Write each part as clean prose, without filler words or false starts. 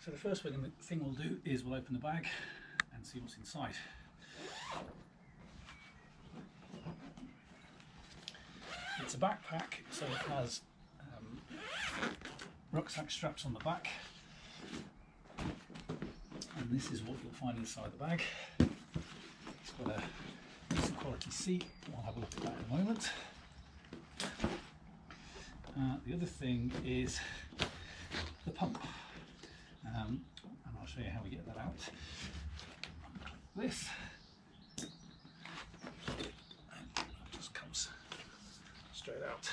So the first thing we'll do is we'll open the bag and see what's inside. It's a backpack, so it has rucksack straps on the back, and this is what you'll find inside the bag. It's got a decent quality seat. I'll have a look at that in a moment. The other thing is the pump, and I'll show you how we get that out. Click this, and it just comes straight out.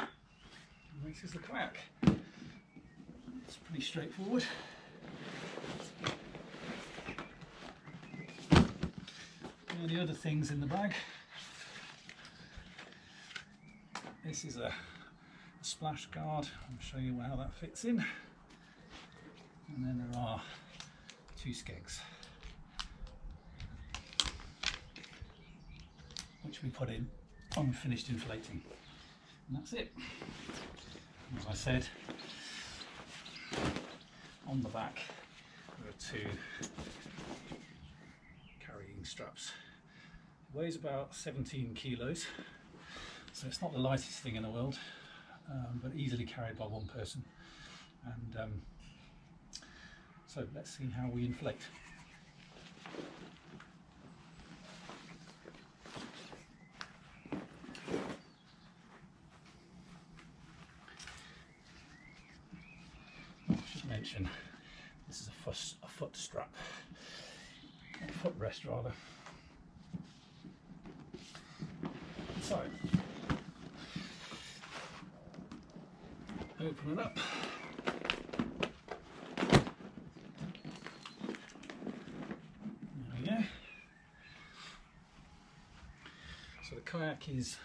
And this is the kayak. It's pretty straightforward. And the other things in the bag. This is a splash guard. I'll show you how that fits in. And then there are 2 skegs, which we put in on finished inflating. And that's it. As I said, on the back there are 2 carrying straps. It weighs about 17 kilos, so it's not the lightest thing in the world, but easily carried by one person. And so let's see how we inflate. Mention this is a foot strap, a footrest rather. So open it up. There we go. So the kayak is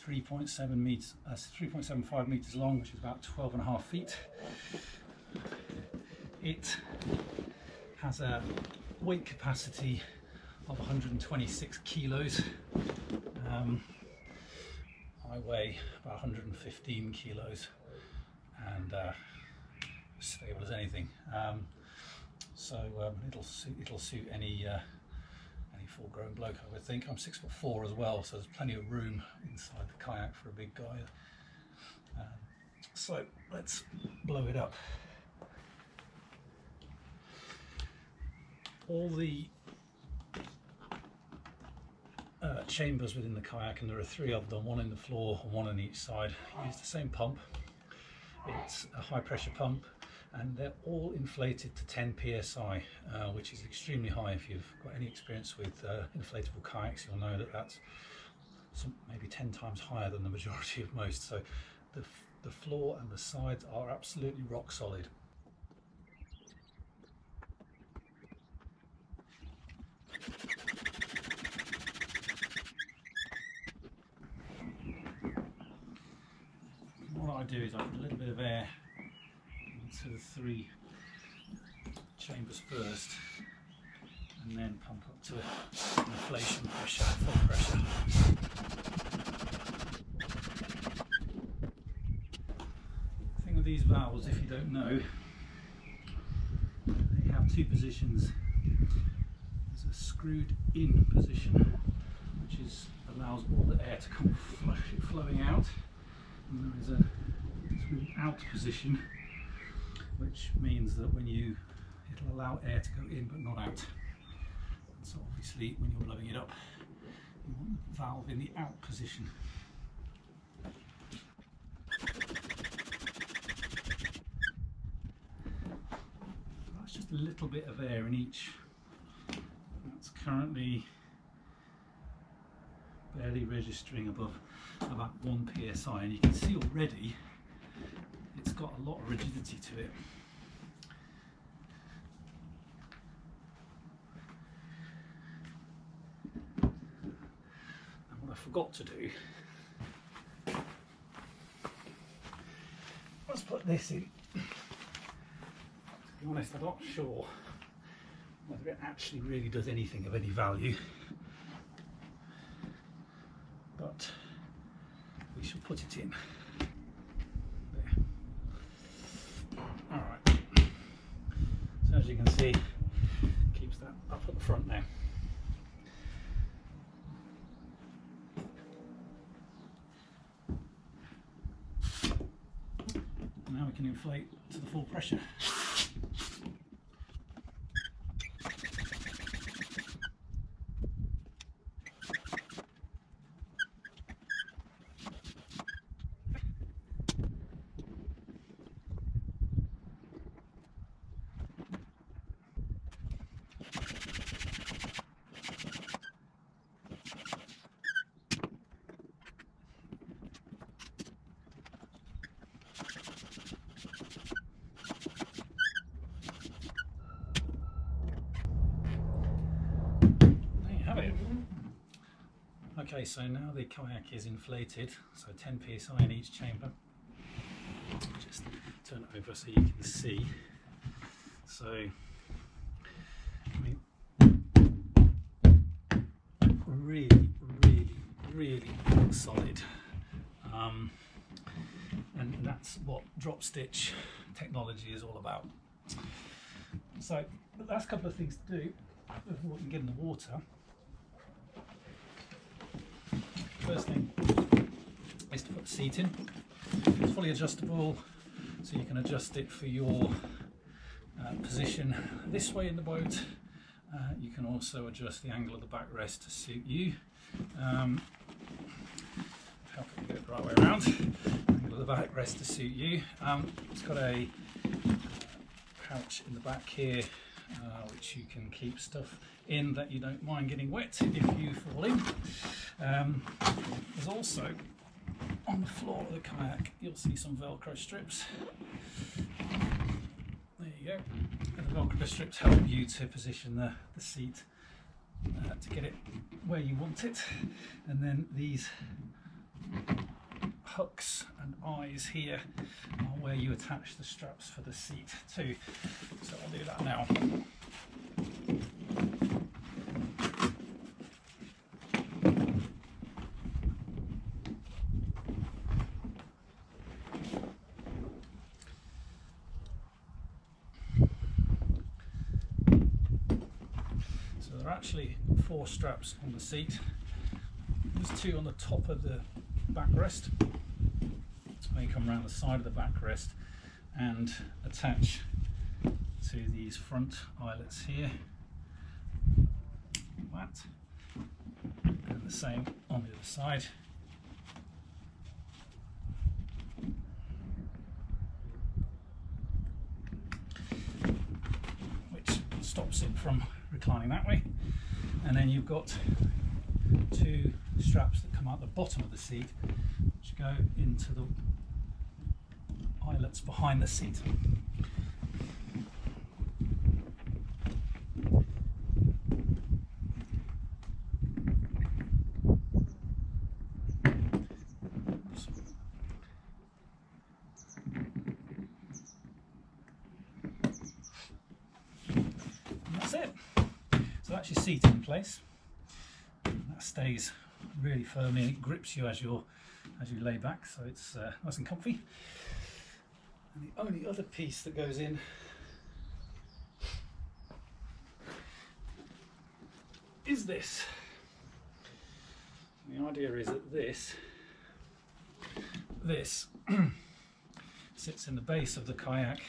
3.7 meters, 3.75 meters long, which is about 12.5 feet. It has a weight capacity of 126 kilos. I weigh about 115 kilos and stable as anything. So it'll suit any full-grown bloke, I would think. I'm 6'4" as well, so there's plenty of room inside the kayak for a big guy. So let's blow it up. All the chambers within the kayak, and there are 3 of them, one in the floor and one on each side, use the same pump. It's a high pressure pump, and they're all inflated to 10 psi, which is extremely high. If you've got any experience with inflatable kayaks, you'll know that that's maybe 10 times higher than the majority of most. So the floor and the sides are absolutely rock solid. What I do is I put a little bit of air into the 3 chambers first, and then pump up to inflation pressure, full pressure. The thing with these valves, if you don't know, they have 2 positions. There's a screwed in position, which allows all the air to come flowing out. And there is a screwed out position, which means that it'll allow air to go in but not out. And so obviously when you're blowing it up, you want the valve in the out position. That's just a little bit of air in each. That's currently barely registering above about 1 psi, and you can see already it's got a lot of rigidity to it. And what I forgot to do was put this in. To be honest, I'm not sure whether it actually really does anything of any value, but we shall put it in there. Alright, can see, keeps that up at the front now. Now we can inflate to the full pressure. Okay, so now the kayak is inflated, so 10 psi in each chamber. Just turn it over so you can see. So, I mean, really solid. And that's what drop stitch technology is all about. So, the last couple of things to do before we can get in the water. First thing is to put the seat in. It's fully adjustable, so you can adjust it for your position this way in the boat. You can also adjust the angle of the backrest to suit you. Help it get it the right way around. Angle of the backrest to suit you. It's got a pouch in the back here, which you can keep stuff in that you don't mind getting wet if you fall in. There's also, on the floor of the kayak, you'll see some Velcro strips. There you go. And the Velcro strips help you to position the seat to get it where you want it. And then these hooks and eyes here are where you attach the straps for the seat too. So I'll do that now. There are actually 4 straps on the seat. There's 2 on the top of the backrest. They come around the side of the backrest and attach to these front eyelets here. Like that. And the same on the other side. Which stops it from reclining that way. And then you've got 2 straps that come out the bottom of the seat, which go into the eyelets behind the seat. And that's it. So that's your seat in place. That stays really firmly and it grips you as you lay back, so it's nice and comfy. And the only other piece that goes in is this. The idea is that this sits in the base of the kayak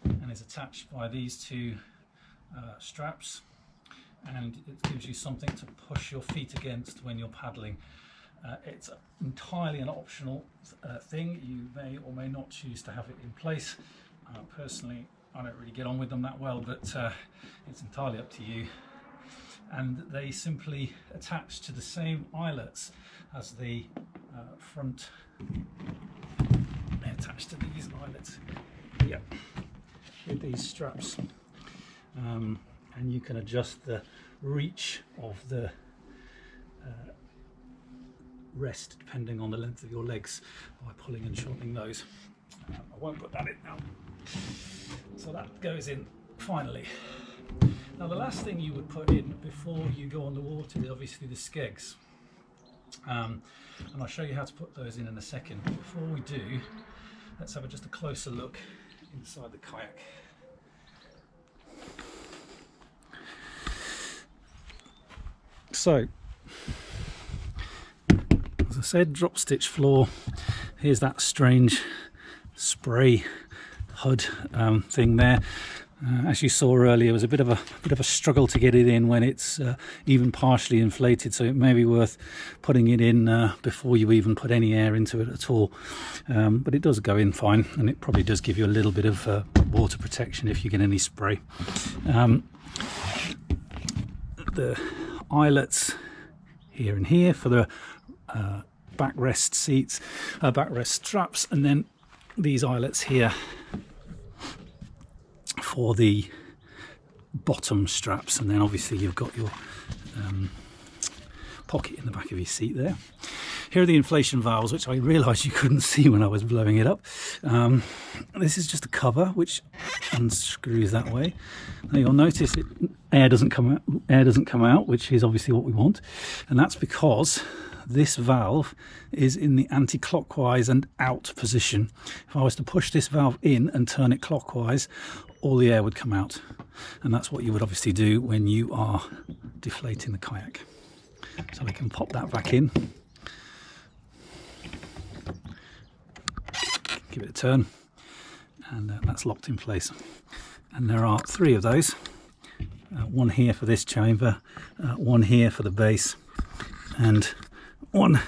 and is attached by these 2 straps, and it gives you something to push your feet against when you're paddling. It's entirely an optional thing. You may or may not choose to have it in place. Personally, I don't really get on with them that well, but it's entirely up to you. And they simply attach to the same eyelets as the front. They attach to these eyelets, yep, with these straps. And you can adjust the reach of the rest depending on the length of your legs by pulling and shortening those. I won't put that in now. So that goes in finally. Now the last thing you would put in before you go on the water is obviously the skegs. And I'll show you how to put those in a second. But before we do, let's have just a closer look inside the kayak. So, as I said, drop stitch floor. Here's that strange spray HUD thing there. As you saw earlier, it was a bit of a struggle to get it in when it's even partially inflated, so it may be worth putting it in before you even put any air into it at all. But it does go in fine, and it probably does give you a little bit of water protection if you get any spray. The eyelets here and here for the backrest seats, backrest straps, and then these eyelets here for the bottom straps, and then obviously you've got your pocket in the back of your seat there. Here are the inflation valves, which I realised you couldn't see when I was blowing it up. This is just a cover which unscrews that way. Now you'll notice air doesn't come out, which is obviously what we want, and that's because this valve is in the anti-clockwise and out position. If I was to push this valve in and turn it clockwise, all the air would come out, and that's what you would obviously do when you are deflating the kayak. So we can pop that back in, give it a turn, and that's locked in place. And there are 3 of those, one here for this chamber, one here for the base, and one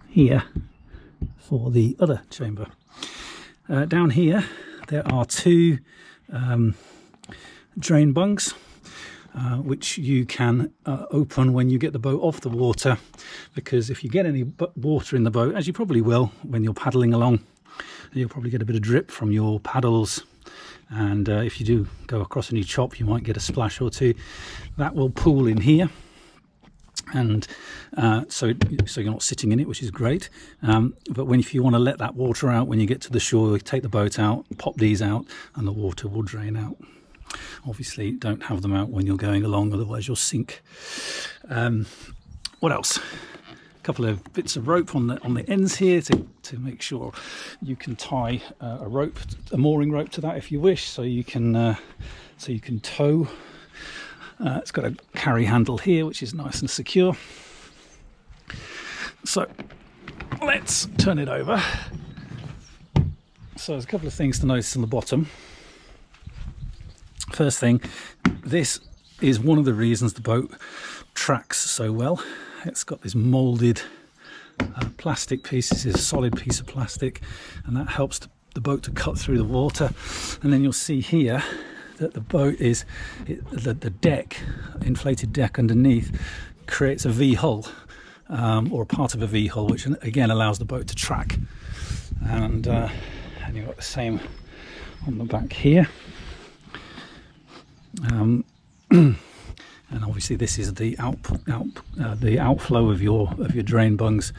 here for the other chamber. Down here there are 2 drain bungs, which you can open when you get the boat off the water, because if you get any water in the boat, as you probably will when you're paddling along, you'll probably get a bit of drip from your paddles, and if you do go across any chop you might get a splash or 2. That will pool in here, and so you're not sitting in it, which is great. But if you want to let that water out when you get to the shore, you take the boat out, pop these out, and the water will drain out. Obviously don't have them out when you're going along, otherwise you'll sink. What else? A couple of bits of rope on the ends here to make sure you can tie a mooring rope to that if you wish, so you can tow. It's got a carry handle here, which is nice and secure. So let's turn it over. So there's a couple of things to notice on the bottom. First thing, this is one of the reasons the boat tracks so well. It's got this moulded plastic piece. This is a solid piece of plastic, and that helps the boat to cut through the water. And then you'll see here that the boat is, the deck, inflated deck underneath, creates a V-hull, or a part of a V-hull, which again allows the boat to track. And you've got the same on the back here. And obviously this is the outflow of your drain bungs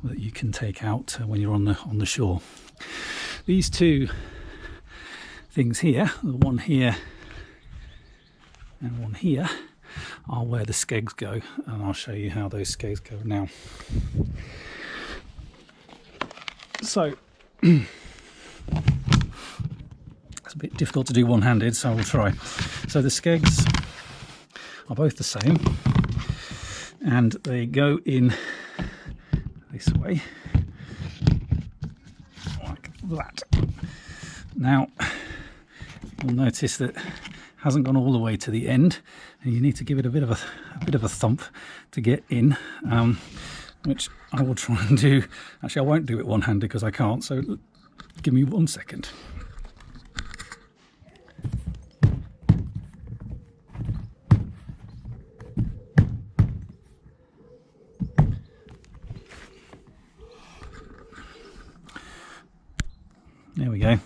that you can take out when you're on the shore. These 2 things here, the one here and one here, are where the skegs go, and I'll show you how those skegs go now. So it's a bit difficult to do one-handed, so I will try. So the skegs are both the same, and they go in this way, like that. Now you'll notice that it hasn't gone all the way to the end, and you need to give it a bit of a thump to get in, which I will try and do. Actually, I won't do it one-handed because I can't, so give me 1 second. There we go, a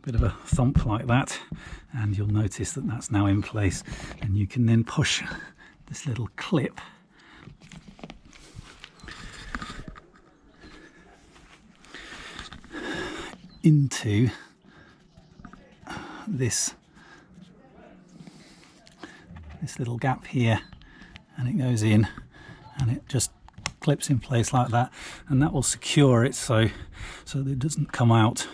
bit of a thump like that, and you'll notice that that's now in place, and you can then push this little clip into this little gap here, and it goes in, and it just clips in place like that, and that will secure it so that it doesn't come out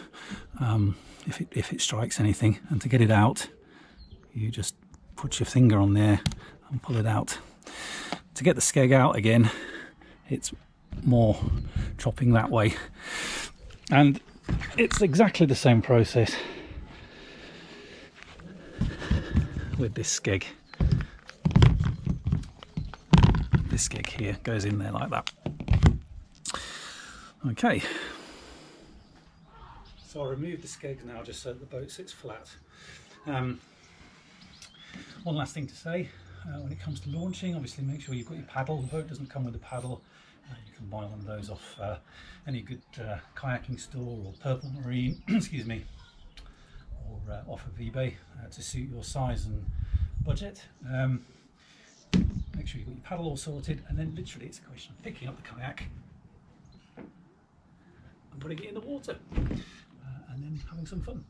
if it strikes anything. And to get it out, you just put your finger on there and pull it out. To get the skeg out again, it's more chopping that way, and it's exactly the same process with this skeg. This skeg here goes in there like that. Okay, so I'll remove the skegs now just so that the boat sits flat. One last thing to say, when it comes to launching, obviously make sure you've got your paddle. The boat doesn't come with a paddle. You can buy one of those off any good kayaking store or Purple Marine, excuse me, or off of eBay to suit your size and budget. Make sure you've got your paddle all sorted, and then literally it's a question of picking up the kayak and putting it in the water and then having some fun.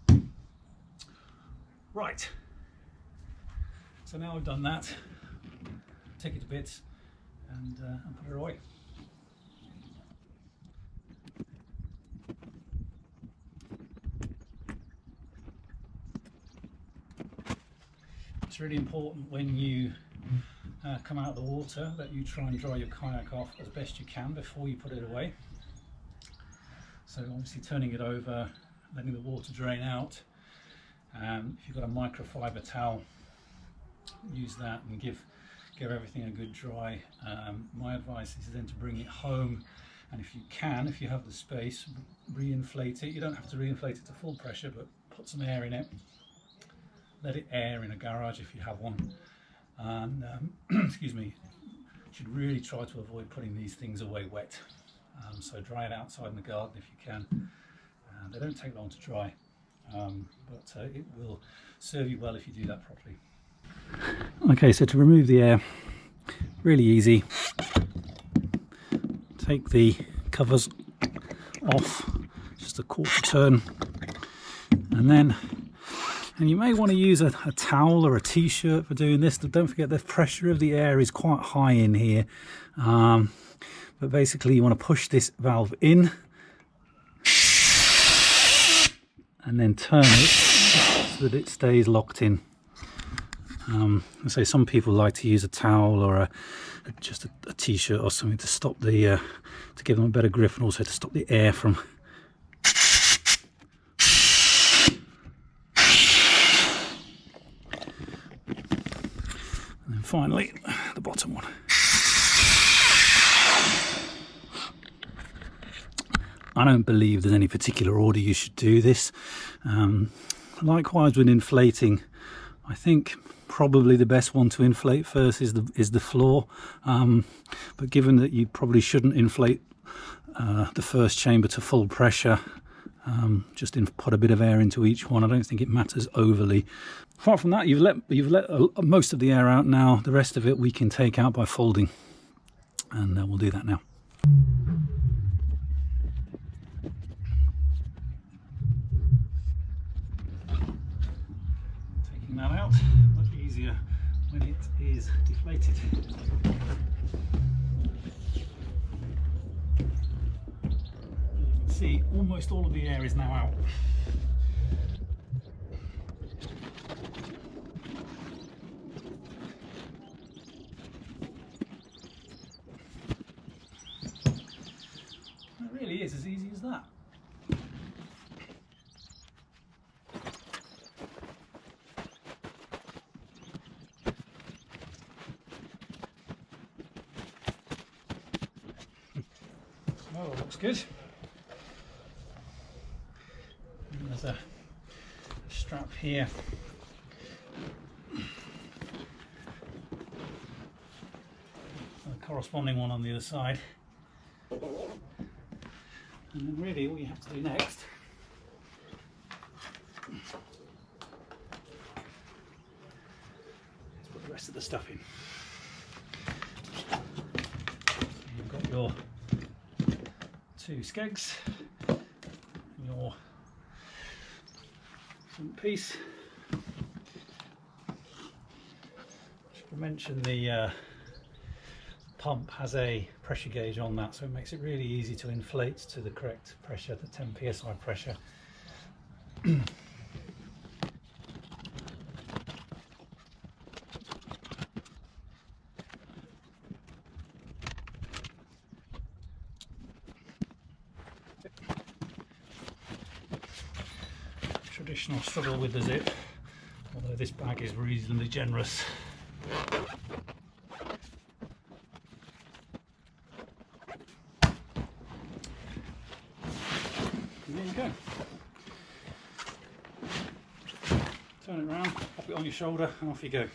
Right, so now I've done that, take it to bits and put it away. It's really important when you come out of the water that you try and dry your kayak off as best you can before you put it away. So obviously turning it over, letting the water drain out. If you've got a microfiber towel, use that and give everything a good dry. My advice is then to bring it home, and if you can, if you have the space, re-inflate it. You don't have to re-inflate it to full pressure, but put some air in it. Let it air in a garage if you have one. And excuse me, you should really try to avoid putting these things away wet. So dry it outside in the garden if you can. They don't take long to dry, but it will serve you well if you do that properly. Okay, so to remove the air, really easy. Take the covers off, just a quarter turn, and you may want to use a towel or a t-shirt for doing this. Don't forget the pressure of the air is quite high in here, but basically you want to push this valve in and then turn it so that it stays locked in. So some people like to use a towel or just a t-shirt or something to stop the to give them a better grip, and also to stop the air from and then finally the bottom one. I don't believe there's any particular order you should do this. Likewise with inflating, I think probably the best one to inflate first is the floor, but given that you probably shouldn't inflate the first chamber to full pressure, just put a bit of air into each one. I don't think it matters overly. Apart from that, you've let most of the air out now. The rest of it we can take out by folding, and we'll do that now. Taking that out, much easier when it is deflated. You can see almost all of the air is now out. It really is as easy as that. Oh, looks good. And there's a strap here. A corresponding one on the other side. And then really all you have to do next is put the rest of the stuff in. You've got your two skegs, your front piece. Should mention the pump has a pressure gauge on that, so it makes it really easy to inflate to the correct pressure, the 10 psi pressure. traditional struggle with the zip, although this bag is reasonably generous. And there you go. Turn it around, pop it on your shoulder, and off you go.